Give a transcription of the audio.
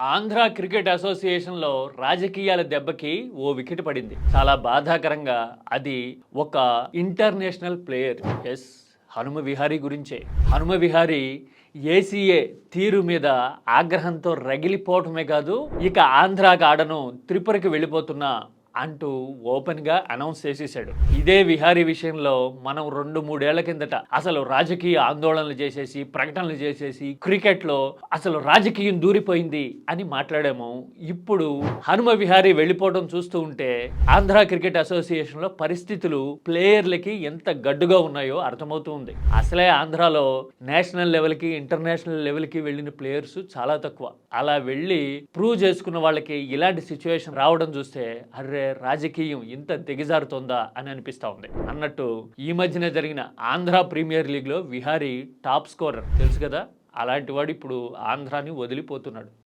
Andhra cricket అసోసియేషన్‌లో రాజకీయాల దెబ్బకి ఓ వికెట్ పడింది. చాలా బాధాకరంగా అది ఒక international player. Yes, Hanuma Vihari గురించే. హనుమ విహారీ ఏసీఏ తీరు మీద ఆగ్రహంతో రగిలిపోవటమే కాదు, ఇక ఆంధ్రాకి ఆడను, త్రిపురకి వెళ్ళిపోతున్నా అంటూ ఓపెన్‌గా అనౌన్స్ చేసేసాడు. ఇదే విహారీ విషయంలో మనం 2-3 ఏళ్ల కిందట అసలు రాజకీయ ఆందోళనలు చేసేసి, ప్రకటనలు చేసేసి, క్రికెట్‌లో అసలు రాజకీయం దూరిపోయింది అని మాట్లాడాము. ఇప్పుడు హనుమ విహారీ వెళ్ళిపోవడం చూస్తూ ఉంటే ఆంధ్ర క్రికెట్ అసోసియేషన్‌లో పరిస్థితులు ప్లేయర్లకి ఎంత గడ్డుగా ఉన్నాయో అర్థమవుతూ ఉంది. అసలే ఆంధ్రాలో నేషనల్ లెవెల్‌కి, ఇంటర్నేషనల్ లెవెల్‌కి వెళ్ళిన ప్లేయర్స్ చాలా తక్కువ. అలా వెళ్ళి ప్రూవ్ చేసుకున్న వాళ్ళకి ఇలాంటి సిచ్యువేషన్ రావడం చూస్తే అర్రే రాజకీయం ఇంత దిగజారుతోందా అని అనిపిస్తా ఉంది. అన్నట్టు ఈ మధ్యనే జరిగిన ఆంధ్ర ప్రీమియర్ లీగ్ లో విహారీ టాప్ స్కోరర్ తెలుసు కదా, అలాంటి వాడు ఇప్పుడు ఆంధ్రాని వదిలిపోతున్నాడు.